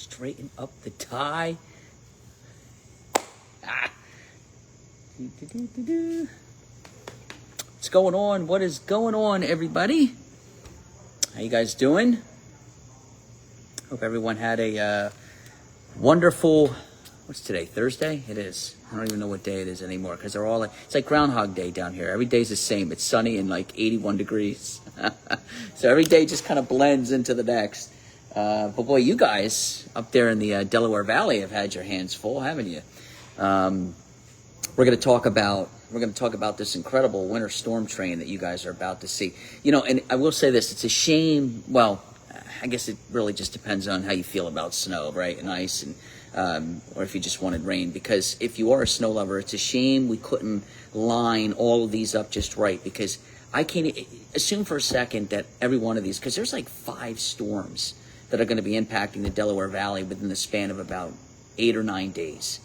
straighten up the tie. Ah. What's going on? What is going on, everybody? How you guys doing? Hope everyone had a wonderful, what's today, Thursday? It is. I don't even know what day it is anymore because they're all, it's like Groundhog Day down here. Every day's the same. It's sunny and like 81 degrees. So every day just kind of blends into the next. But boy, you guys up there in the Delaware Valley have had your hands full, haven't you? We're going to talk about this incredible winter storm train that you guys are about to see. You know, and I will say this, it's a shame. Well, I guess it really just depends on how you feel about snow, right? And ice, and or if you just wanted rain. Because if you are a snow lover, it's a shame we couldn't line all of these up just right. Because I can't assume for a second that every one of these, because there's like 5 storms that are going to be impacting the Delaware Valley within the span of about 8 or 9 days.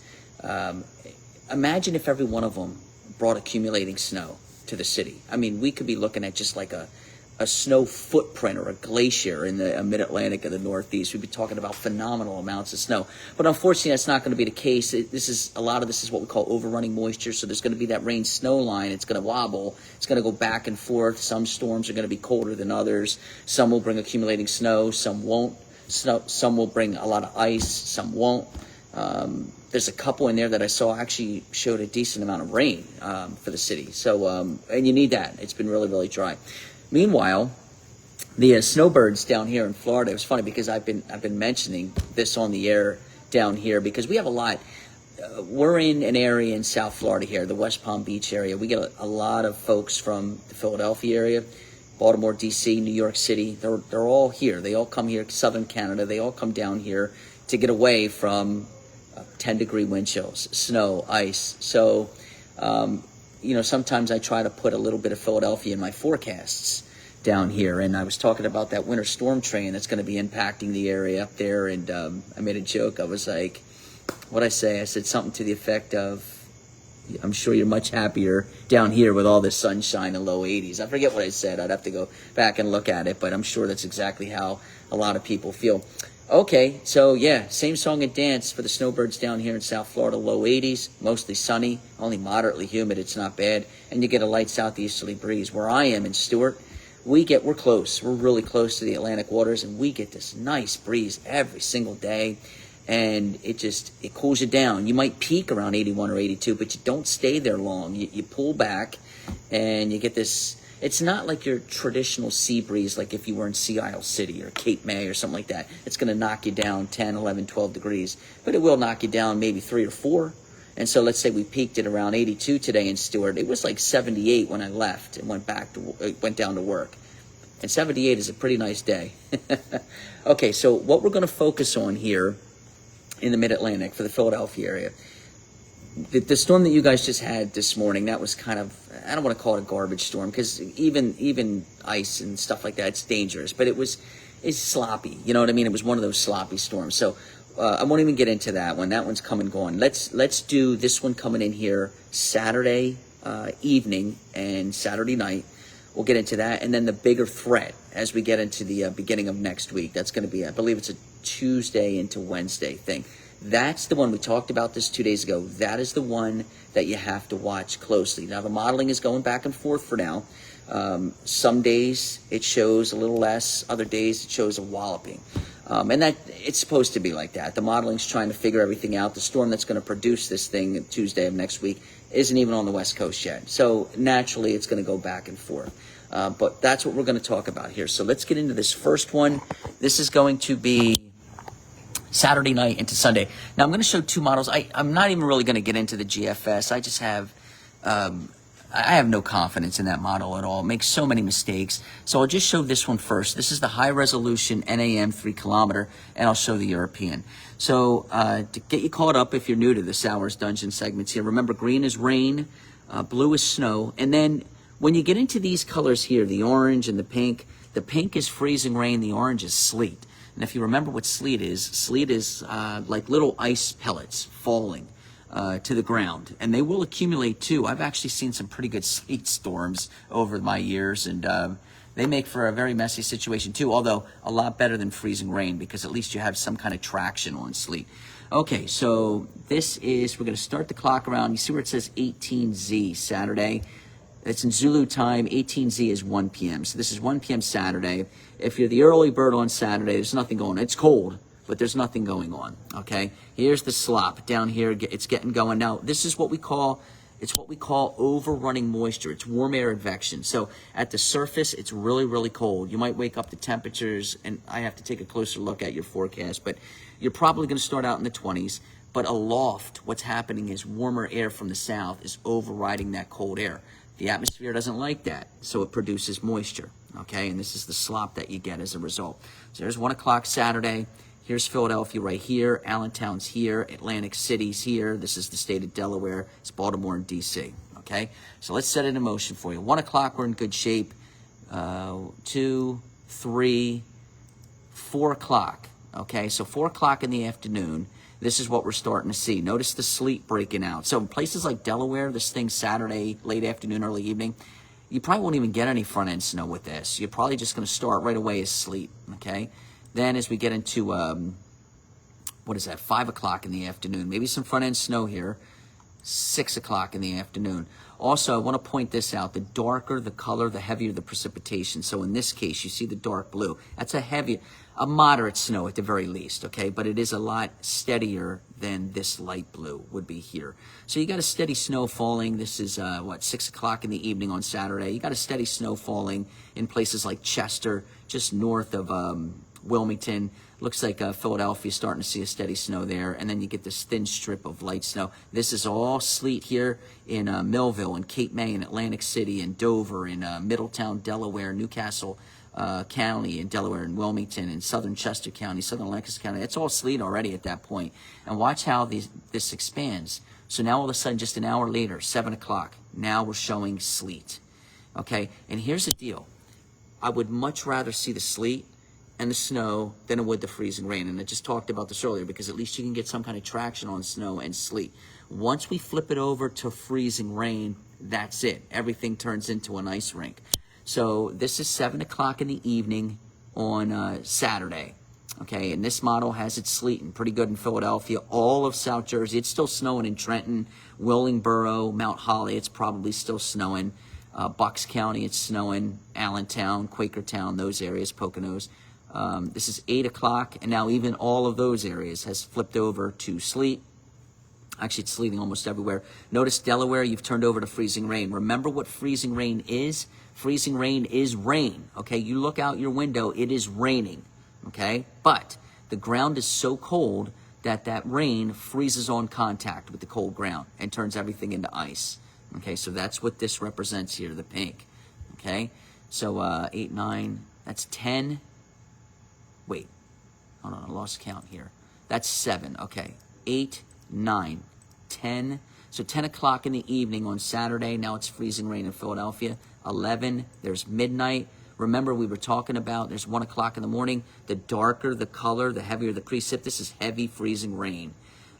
Imagine if every one of them brought accumulating snow to the city. I mean, we could be looking at just like a snow footprint or a glacier in the mid-Atlantic and the Northeast. We'd be talking about phenomenal amounts of snow. But unfortunately, that's not going to be the case. A lot of this is what we call overrunning moisture. So there's going to be that rain-snow line. It's going to wobble. It's going to go back and forth. Some storms are going to be colder than others. Some will bring accumulating snow. Some won't. Some will bring a lot of ice. Some won't. There's a couple in there that I saw actually showed a decent amount of rain for the city. So, and you need that. It's been really, really dry. Meanwhile, the snowbirds down here in Florida, it was funny because I've been mentioning this on the air down here because we have a lot. We're in an area in South Florida here, the West Palm Beach area. We get a lot of folks from the Philadelphia area, Baltimore, D.C., New York City. They're all here. They all come here, Southern Canada. They all come down here to get away from 10-degree wind chills, snow, ice. So, sometimes I try to put a little bit of Philadelphia in my forecasts down here. And I was talking about that winter storm train that's going to be impacting the area up there. And I made a joke. I was like, what'd I say? I said something to the effect of, I'm sure you're much happier down here with all this sunshine and low 80s. I forget what I said. I'd have to go back and look at it. But I'm sure that's exactly how a lot of people feel. Okay, so yeah, same song and dance for the snowbirds down here in South Florida, low 80s, mostly sunny, only moderately humid, it's not bad, and you get a light southeasterly breeze. Where I am in Stewart, we're close, we're really close to the Atlantic waters, and we get this nice breeze every single day, and it cools you down. You might peak around 81 or 82, but you don't stay there long. You pull back, and you get this. It's not like your traditional sea breeze, like if you were in Sea Isle City or Cape May or something like that. It's going to knock you down 10, 11, 12 degrees, but it will knock you down maybe 3 or 4. And so let's say we peaked at around 82 today in Stewart. It was like 78 when I left and went down to work. And 78 is a pretty nice day. Okay, so what we're going to focus on here in the Mid-Atlantic for the Philadelphia area, the storm that you guys just had this morning, that was kind of, I don't want to call it a garbage storm because even ice and stuff like that, it's dangerous. But it's sloppy. You know what I mean? It was one of those sloppy storms. So I won't even get into that one. That one's come and gone. Let's do this one coming in here Saturday evening and Saturday night. We'll get into that. And then the bigger threat as we get into the beginning of next week. That's going to be, I believe it's a Tuesday into Wednesday thing. That's the one, we talked about this 2 days ago. That is the one that you have to watch closely. Now, the modeling is going back and forth for now. Some days it shows a little less. Other days it shows a walloping. And that it's supposed to be like that. The modeling's trying to figure everything out. The storm that's going to produce this thing Tuesday of next week isn't even on the West Coast yet. So naturally, it's going to go back and forth. But that's what we're going to talk about here. So let's get into this first one. This is going to be Saturday night into Sunday. Now, I'm going to show 2 models. I'm not even really going to get into the GFS. I just have, I have no confidence in that model at all. It makes so many mistakes. So I'll just show this one first. This is the high resolution NAM 3 kilometer, and I'll show the European. So to get you caught up, if you're new to the Sowers Dungeon segments here, remember green is rain, blue is snow, and then when you get into these colors here, the orange and the pink is freezing rain, the orange is sleet. And if you remember what sleet is like little ice pellets falling to the ground. And they will accumulate too. I've actually seen some pretty good sleet storms over my years. And They make for a very messy situation too, although a lot better than freezing rain because at least you have some kind of traction on sleet. Okay, so this is, we're going to start the clock around, you see where it says 18Z, Saturday. It's in Zulu time, 18Z is 1 p.m. So this is 1 p.m. Saturday. If you're the early bird on Saturday, there's nothing going on. It's cold, but there's nothing going on, okay? Here's the slop. Down here, it's getting going. Now, this is what we call, it's what we call overrunning moisture. It's warm air advection. So at the surface, it's really, really cold. You might wake up to temperatures, and I have to take a closer look at your forecast, but you're probably going to start out in the 20s. But aloft, what's happening is warmer air from the south is overriding that cold air. The atmosphere doesn't like that, so it produces moisture, okay? And this is the slop that you get as a result. So there's 1 o'clock Saturday. Here's Philadelphia right here. Allentown's here. Atlantic City's here. This is the state of Delaware. It's Baltimore and D.C., okay? So let's set it in motion for you. 1 o'clock, we're in good shape. 2, 3, 4 o'clock, okay? So 4 o'clock in the afternoon, this is what we're starting to see. Notice the sleet breaking out. So in places like Delaware, this thing Saturday, late afternoon, early evening, you probably won't even get any front end snow with this. You're probably just going to start right away as sleet, okay? Then as we get into, 5 o'clock in the afternoon, maybe some front end snow here, 6 o'clock in the afternoon. Also, I want to point this out. The darker the color, the heavier the precipitation. So in this case, you see the dark blue. That's a moderate snow at the very least, okay? But it is a lot steadier than this light blue would be here. So you got a steady snow falling. This is, 6 o'clock in the evening on Saturday. You got a steady snow falling in places like Chester, just north of Wilmington. Looks like Philadelphia starting to see a steady snow there. And then you get this thin strip of light snow. This is all sleet here in Millville and Cape May and Atlantic City and Dover and Middletown, Delaware, Newcastle County in Delaware and Wilmington and southern Chester County, southern Lancaster County. It's all sleet already at that point. And watch how this expands. So now all of a sudden, just an hour later, 7 o'clock, now we're showing sleet. Okay, and here's the deal. I would much rather see the sleet and the snow than it would the freezing rain. And I just talked about this earlier because at least you can get some kind of traction on snow and sleet. Once we flip it over to freezing rain, that's it. Everything turns into an ice rink. So this is 7 o'clock in the evening on Saturday. Okay, and this model has it sleeting pretty good in Philadelphia, all of South Jersey. It's still snowing in Trenton, Willingboro, Mount Holly. It's probably still snowing. Bucks County, it's snowing. Allentown, Quakertown, those areas, Poconos. This is 8 o'clock, and now even all of those areas has flipped over to sleet. Actually, it's sleeting almost everywhere. Notice Delaware, you've turned over to freezing rain. Remember what freezing rain is? Freezing rain is rain, okay? You look out your window, it is raining, okay? But the ground is so cold that that rain freezes on contact with the cold ground and turns everything into ice, okay? So that's what this represents here, the pink, okay? So 8, 9, that's 10. Wait, hold on, I lost count here. That's 7, okay. 8, 9, 10. So 10 o'clock in the evening on Saturday. Now it's freezing rain in Philadelphia. 11, there's midnight. Remember, we were talking about there's 1 o'clock in the morning. The darker the color, the heavier the precip. This is heavy freezing rain.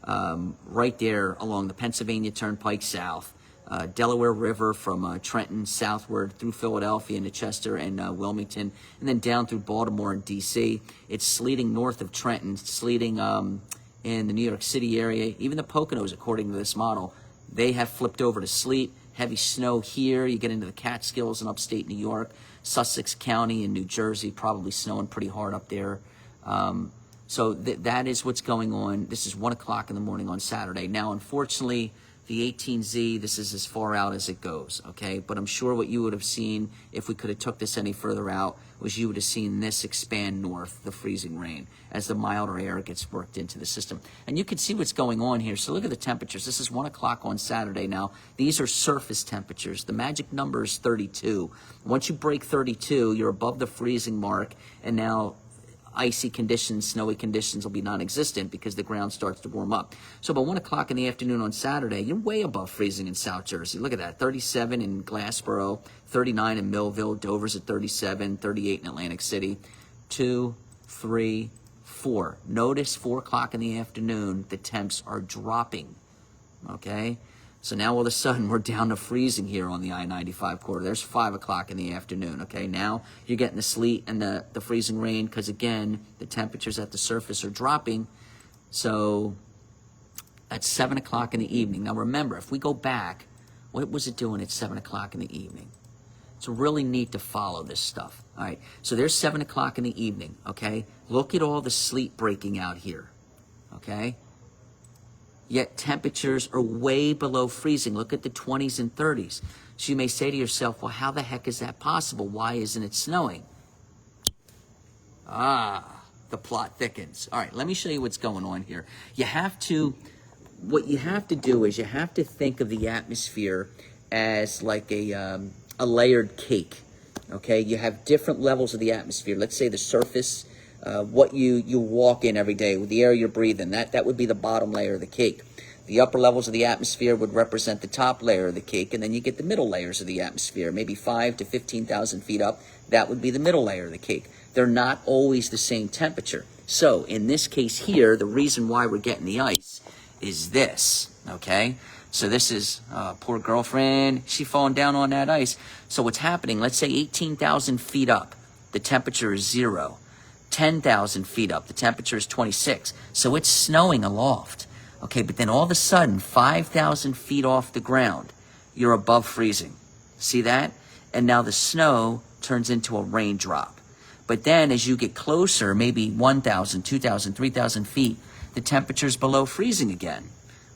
Right there along the Pennsylvania Turnpike south. Delaware River from Trenton southward through Philadelphia into Chester and Wilmington, and then down through Baltimore and D.C. It's sleeting north of Trenton, sleeting in the New York City area. Even the Poconos, according to this model, they have flipped over to sleet. Heavy snow here. You get into the Catskills in upstate New York, Sussex County in New Jersey, probably snowing pretty hard up there. So that is what's going on. This is 1 o'clock in the morning on Saturday. Now, unfortunately, the 18Z, this is as far out as it goes, okay? But I'm sure what you would have seen, if we could have took this any further out, was you would have seen this expand north, the freezing rain, as the milder air gets worked into the system. And you can see what's going on here. So look at the temperatures. This is 1 o'clock on Saturday now. These are surface temperatures. The magic number is 32. Once you break 32, you're above the freezing mark, and now icy conditions, snowy conditions will be non-existent because the ground starts to warm up. So by 1 o'clock in the afternoon on Saturday, you're way above freezing in South Jersey. Look at that, 37 in Glassboro, 39 in Millville, Dover's at 37, 38 in Atlantic City, 2, 3, 4. Notice 4 o'clock in the afternoon, the temps are dropping, okay? So now all of a sudden we're down to freezing here on the I-95 corridor. There's 5 o'clock in the afternoon, okay? Now you're getting the sleet and the freezing rain because, again, the temperatures at the surface are dropping. So that's 7 o'clock in the evening. Now remember, if we go back, what was it doing at 7 o'clock in the evening? It's really neat to follow this stuff. All right, so there's 7 o'clock in the evening, okay? Look at all the sleet breaking out here, okay? Yet temperatures are way below freezing. Look at the 20s and 30s. So you may say to yourself, well, how the heck is that possible? Why isn't it snowing? The plot thickens. All right, let me show you what's going on here. What you have to do is you have to think of the atmosphere as like a layered cake, okay? You have different levels of the atmosphere. Let's say the surface, what you walk in every day, with the air you're breathing, that would be the bottom layer of the cake. The upper levels of the atmosphere would represent the top layer of the cake, and then you get the middle layers of the atmosphere, maybe 5 to 15,000 feet up. That would be the middle layer of the cake. They're not always the same temperature. So in this case here, the reason why we're getting the ice is this, okay? So this is, poor girlfriend, she falling down on that ice. So what's happening, let's say 18,000 feet up, the temperature is 0. 10,000 feet up, the temperature is 26. So it's snowing aloft. Okay, but then all of a sudden, 5,000 feet off the ground, you're above freezing. See that? And now the snow turns into a raindrop. But then as you get closer, maybe 1,000, 2,000, 3,000 feet, the temperature's below freezing again.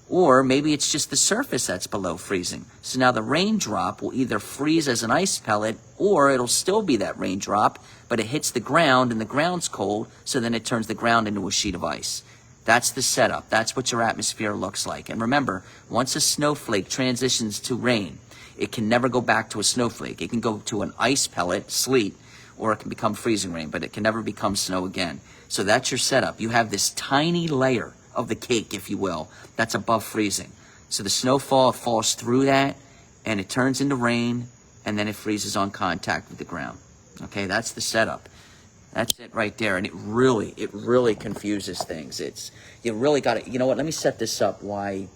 Or maybe it's just the surface that's below freezing. So now the raindrop will either freeze as an ice pellet, or it'll still be that raindrop, but it hits the ground and the ground's cold, so then it turns the ground into a sheet of ice. That's the setup. That's what your atmosphere looks like. And remember, once a snowflake transitions to rain, it can never go back to a snowflake. It can go to an ice pellet, sleet, or it can become freezing rain, but it can never become snow again. So that's your setup. You have this tiny layer of the cake, if you will, that's above freezing. So the snowfall falls through that, and it turns into rain, and then it freezes on contact with the ground. Okay, that's the setup. That's it right there, and it really confuses things. You really got to, you know what, let me set this up so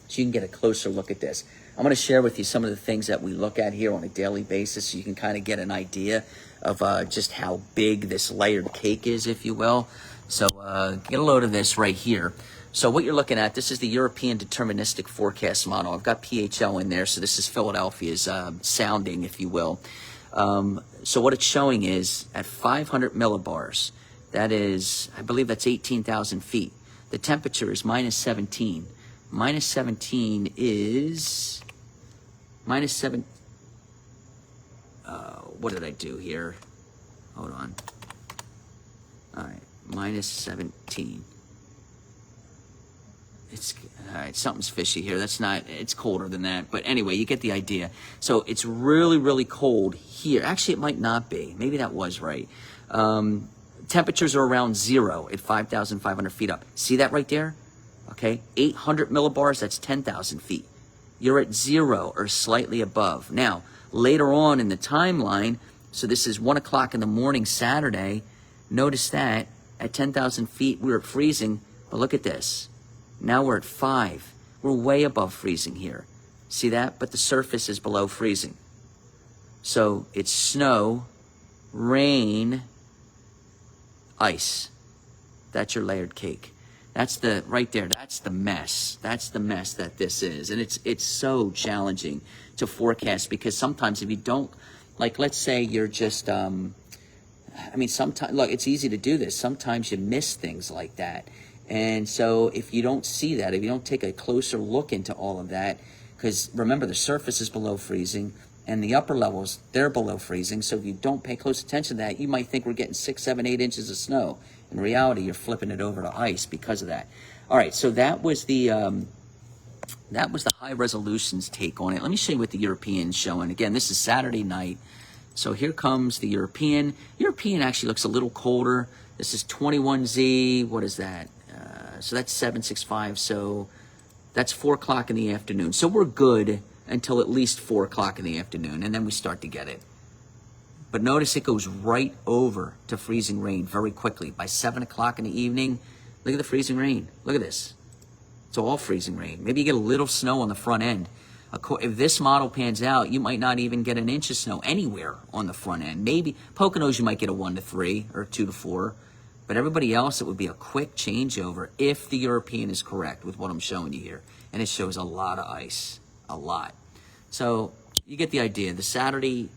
you can get a closer look at this. I'm going to share with you some of the things that we look at here on a daily basis so you can kind of get an idea of just how big this layered cake is, if you will. So get a load of this right here. So what you're looking at, this is the European Deterministic Forecast Model. I've got PHL in there, so this is Philadelphia's sounding, if you will. So what it's showing is at 500 millibars, that is, I believe that's 18,000 feet. The temperature is minus 17. Minus 17 is minus 7. What did I do here? Hold on. All right, minus 17. All right, something's fishy here. That's not, it's colder than that. But anyway, you get the idea. So it's really cold here. Actually, it might not be. Maybe that was right. Temperatures are around 0 at 5,500 feet up. See that right there? Okay, 800 millibars, that's 10,000 feet. You're at 0 or slightly above. Now, later on in the timeline, so this is 1 o'clock in the morning Saturday, notice that at 10,000 feet we were freezing, but look at this. Now we're at 5. We're way above freezing here. See that? But the surface is below freezing. So it's snow, rain, ice. That's your layered cake. That's the, right there, that's the mess. That's the mess that this is. And it's so challenging to forecast because sometimes if you don't, like let's say you're just, sometimes, look, it's easy to do this. Sometimes you miss things like that. And so if you don't see that, if you don't take a closer look into all of that, because remember the surface is below freezing and the upper levels, they're below freezing. So if you don't pay close attention to that, you might think we're getting 6, 7, 8 inches of snow. In reality, you're flipping it over to ice because of that. All right, so that was the high resolution's take on it. Let me show you what the European's showing. Again, this is Saturday night. So here comes the European. European actually looks a little colder. This is 21Z. What is that? So that's 765. So that's 4 o'clock in the afternoon. So we're good until at least 4 o'clock in the afternoon, and then we start to get it. But notice it goes right over to freezing rain very quickly. By 7 o'clock in the evening, look at the freezing rain. Look at this. It's all freezing rain. Maybe you get a little snow on the front end. If this model pans out, you might not even get an inch of snow anywhere on the front end. Maybe Poconos, you might get a 1 to 3 or 2 to 4. But everybody else, it would be a quick changeover if the European is correct with what I'm showing you here. And it shows a lot of ice, a lot. So you get the idea. The Saturday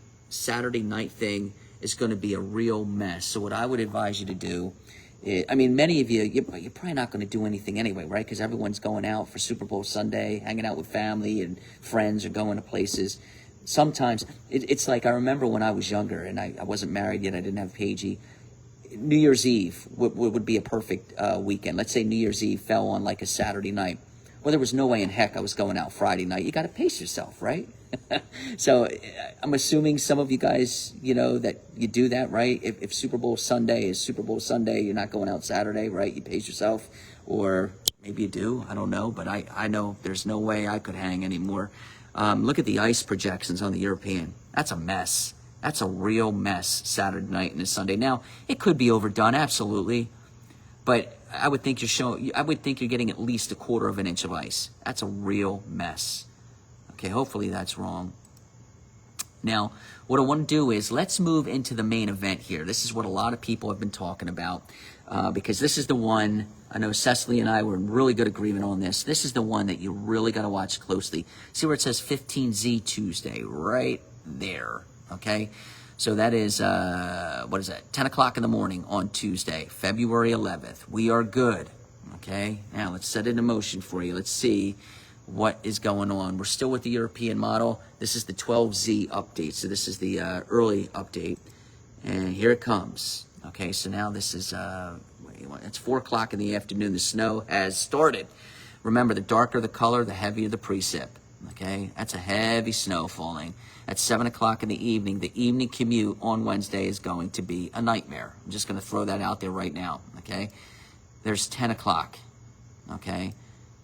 night thing is going to be a real mess. So what I would advise you to do is, I mean, many of you're probably not going to do anything anyway, right? Because everyone's going out for Super Bowl Sunday, hanging out with family and friends or going to places. Sometimes it's like, I remember when I was younger and I wasn't married yet, I didn't have Paigey. New Year's Eve would be a perfect weekend. Let's say New Year's Eve fell on like a Saturday night. Well, there was no way in heck I was going out Friday night. You got to pace yourself, right? So I'm assuming some of you guys, that you do that, right? If Super Bowl Sunday is Super Bowl Sunday, you're not going out Saturday, right? You pace yourself. Or maybe you do. I don't know. But I know there's no way I could hang anymore. Look at the ice projections on the European. That's a mess. That's a real mess, Saturday night and Sunday. Now, it could be overdone, absolutely. But I would think you're getting at least 1/4 of an inch of ice. That's a real mess. Okay, hopefully that's wrong. Now, what I want to do is let's move into the main event here. This is what a lot of people have been talking about because this is the one, I know Cecily and I were in really good agreement on this. This is the one that you really got to watch closely. See where it says 15Z Tuesday, right there. Okay, so that is, 10 o'clock in the morning on Tuesday, February 11th. We are good, okay? Now, let's set it in motion for you. Let's see what is going on. We're still with the European model. This is the 12Z update, so this is the early update, and here it comes. Okay, so now this is, it's 4 o'clock in the afternoon. The snow has started. Remember, the darker the color, the heavier the precip. Okay, that's a heavy snow falling. At 7 o'clock in the evening commute on Wednesday is going to be a nightmare. I'm just going to throw that out there right now, okay? There's 10 o'clock, okay?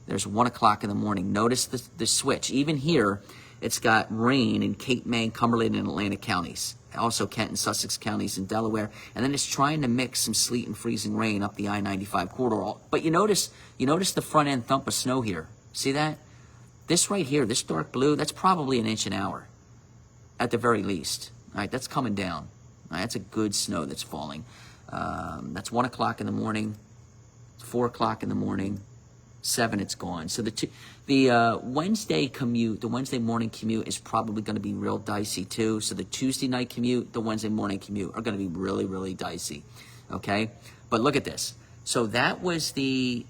There's 1 o'clock in the morning. Notice the switch. Even here, it's got rain in Cape May, Cumberland, and Atlantic counties. Also Kent and Sussex counties in Delaware. And then it's trying to mix some sleet and freezing rain up the I-95 corridor. But you notice the front end thump of snow here. See that? This right here, this dark blue, that's probably an inch an hour at the very least. All right, that's coming down. All right, that's a good snow that's falling. That's 1 o'clock in the morning, 4 o'clock in the morning, 7, it's gone. So the Wednesday commute, the Wednesday morning commute is probably going to be real dicey too. So the Tuesday night commute, the Wednesday morning commute are going to be really, really dicey. Okay, but look at this. So that was the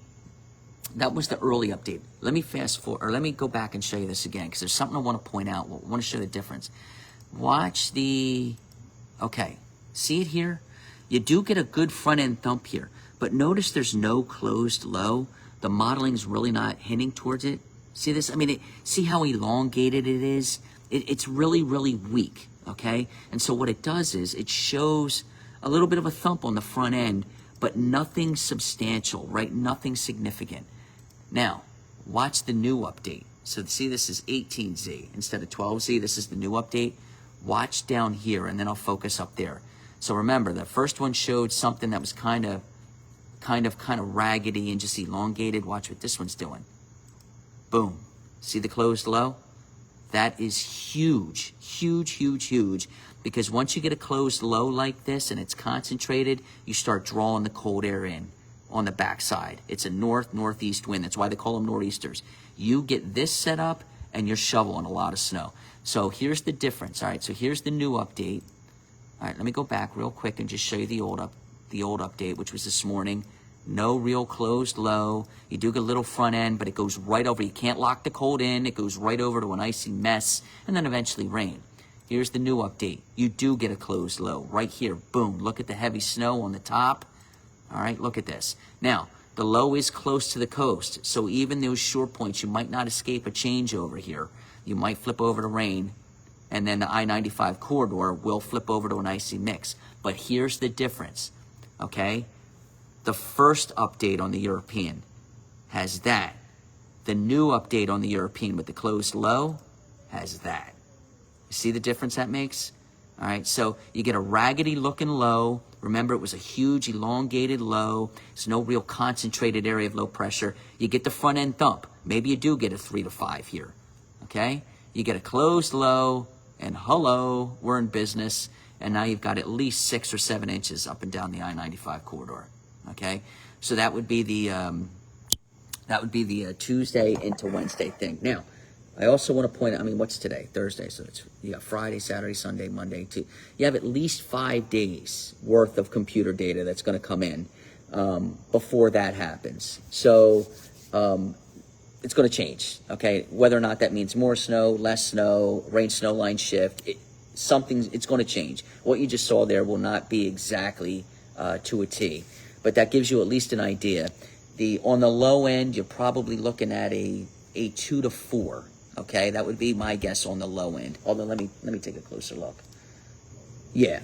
early update. Let me fast forward, or let me go back and show you this again, because there's something I want to point out. I want to show the difference. Watch okay, see it here? You do get a good front end thump here, but notice there's no closed low. The modeling's really not hinting towards it. See this? I mean, see how elongated it is? It's really, really weak, okay? And so what it does is it shows a little bit of a thump on the front end, but nothing substantial, right? Nothing significant. Now, watch the new update. So see, this is 18Z instead of 12Z. This is the new update. Watch down here, and then I'll focus up there. So remember, the first one showed something that was kind of raggedy and just elongated. Watch what this one's doing. Boom. See the closed low? That is huge, huge, huge, huge. Because once you get a closed low like this and it's concentrated, you start drawing the cold air in on the backside. It's a northeast wind. That's why they call them nor'easters. You get this set up and you're shoveling a lot of snow. So here's the difference. All right, so here's the new update. All right, let me go back real quick and just show you the old update, which was this morning. No real closed low. You do get a little front end, but it goes right over. You can't lock the cold in. It goes right over to an icy mess, and then eventually rain. Here's the new update. You do get a closed low right here. Boom. Look at the heavy snow on the top. All right, look at this. Now, the low is close to the coast, so even those short points, you might not escape a changeover here. You might flip over to rain, and then the I-95 corridor will flip over to an icy mix. But here's the difference, okay? The first update on the European has that. The new update on the European with the closed low has that. You see the difference that makes? All right, so you get a raggedy looking low, Remember, it was a huge elongated low. It's no real concentrated area of low pressure. You get the front end thump. Maybe you do get a 3 to 5 here, okay? You get a closed low, and hello, we're in business. And now you've got at least 6 or 7 inches up and down the I-95 corridor, okay? So that would be the Tuesday into Wednesday thing. Now, I also want to point out, I mean, what's today? Thursday. So you got Friday, Saturday, Sunday, Monday, Tuesday. You have at least 5 days worth of computer data that's going to come in before that happens. So it's going to change, okay? Whether or not that means more snow, less snow, rain snow line shift, it's going to change. What you just saw there will not be exactly to a T, but that gives you at least an idea. On the low end, you're probably looking at a 2 to 4. Okay, that would be my guess on the low end. Although let me take a closer look. Yeah.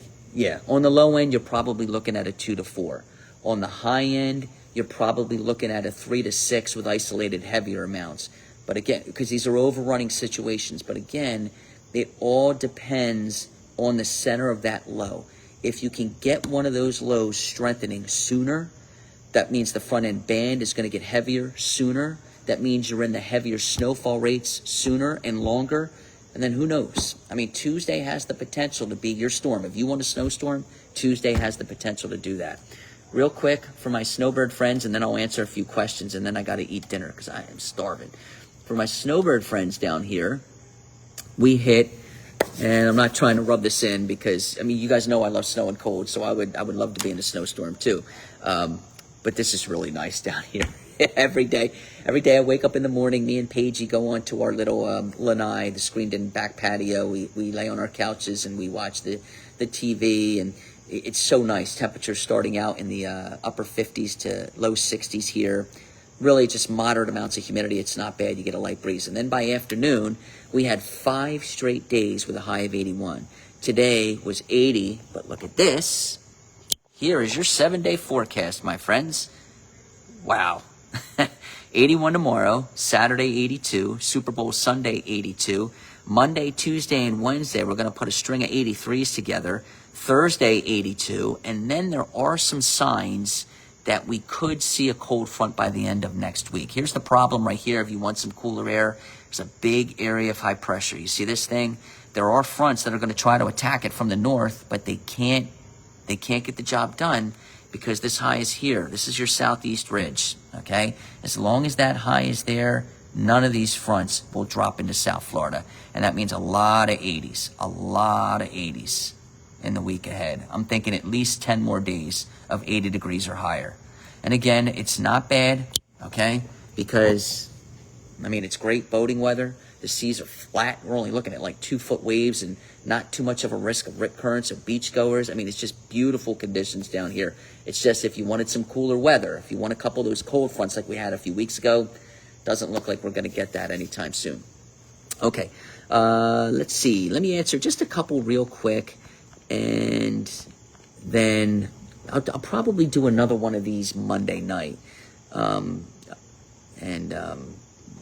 On the low end, you're probably looking at a 2 to 4. On the high end, you're probably looking at a 3 to 6 with isolated heavier amounts. But again, because these are overrunning situations. But again, it all depends on the center of that low. If you can get one of those lows strengthening sooner, that means the front end band is going to get heavier sooner. That means you're in the heavier snowfall rates sooner and longer. And then who knows? I mean, Tuesday has the potential to be your storm. If you want a snowstorm, Tuesday has the potential to do that. Real quick for my snowbird friends, and then I'll answer a few questions, and then I got to eat dinner because I am starving. For my snowbird friends down here, we hit, and I'm not trying to rub this in because, I mean, you guys know I love snow and cold, so I would love to be in a snowstorm too. But this is really nice down here. Every day I wake up in the morning, me and Paigey go on to our little lanai, the screened-in back patio. We lay on our couches and we watch the TV, and it's so nice. Temperatures starting out in the upper 50s to low 60s here. Really just moderate amounts of humidity. It's not bad. You get a light breeze. And then by afternoon, we had 5 straight days with a high of 81. Today was 80, but look at this. Here is your 7-day forecast, my friends. Wow. 81 tomorrow, Saturday 82, Super Bowl Sunday 82, Monday, Tuesday, and Wednesday we're going to put a string of 83s together, Thursday 82, and then there are some signs that we could see a cold front by the end of next week. Here's the problem right here. If you want some cooler air, there's a big area of high pressure. You see this thing? There are fronts that are going to try to attack it from the north, but they can't get the job done because this high is here. This is your southeast ridge, okay? As long as that high is there, none of these fronts will drop into South Florida. And that means a lot of 80s in the week ahead. I'm thinking at least 10 more days of 80 degrees or higher. And again, it's not bad, okay? Because, I mean, it's great boating weather. The seas are flat. We're only looking at like 2-foot waves and not too much of a risk of rip currents or beach goers. I mean, it's just beautiful conditions down here. It's just if you wanted some cooler weather, if you want a couple of those cold fronts like we had a few weeks ago, doesn't look like we're going to get that anytime soon. Okay, let's see. Let me answer just a couple real quick, and then I'll probably do another one of these Monday night.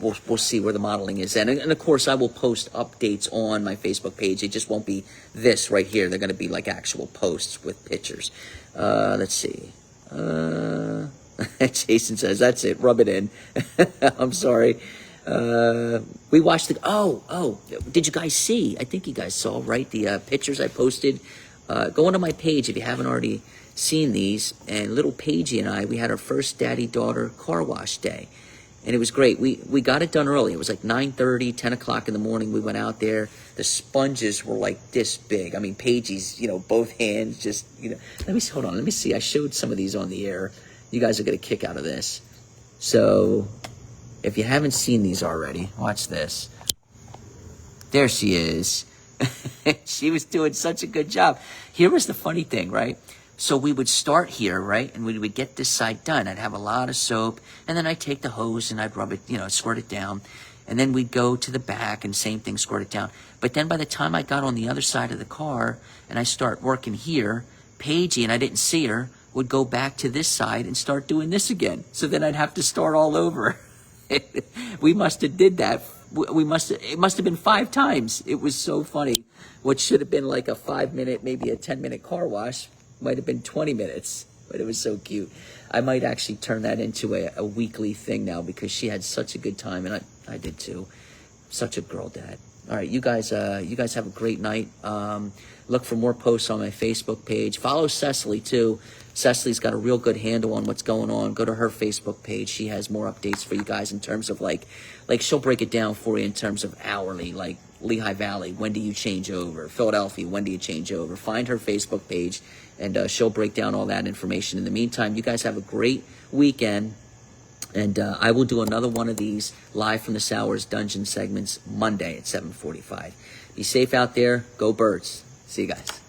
We'll see where the modeling is. And of course, I will post updates on my Facebook page. It just won't be this right here. They're going to be like actual posts with pictures. Let's see. Jason says, that's it. Rub it in. I'm sorry. We watched did you guys see? I think you guys saw, right? The pictures I posted. Go onto my page if you haven't already seen these. And little Paigey and I, we had our first daddy-daughter car wash day. And it was great. We got it done early. It was like 9:30, 10 o'clock in the morning. We went out there. The sponges were like this big. I mean, Paigey's, both hands just, Let me see. Hold on. Let me see. I showed some of these on the air. You guys are going to kick out of this. So if you haven't seen these already, watch this. There she is. She was doing such a good job. Here was the funny thing, right? So we would start here, right? And we would get this side done. I'd have a lot of soap, and then I'd take the hose and I'd rub it, squirt it down. And then we'd go to the back and same thing, squirt it down. But then by the time I got on the other side of the car and I start working here, Paigey, and I didn't see her, would go back to this side and start doing this again. So then I'd have to start all over. We must have did that. It must have been 5 times. It was so funny. What should have been like a 5-minute, maybe a 10-minute car wash Might have been 20 minutes, but it was so cute. I might actually turn that into a weekly thing now because she had such a good time, and I did too. Such a girl dad. All right, you guys have a great night. Look for more posts on my Facebook page. Follow Cecily too. Cecily's got a real good handle on what's going on. Go to her Facebook page. She has more updates for you guys in terms of like she'll break it down for you in terms of hourly, like Lehigh Valley, when do you change over? Philadelphia, when do you change over? Find her Facebook page, and she'll break down all that information. In the meantime, you guys have a great weekend. And I will do another one of these live from the Sowers Dungeon segments Monday at 7:45. Be safe out there. Go Birds. See you guys.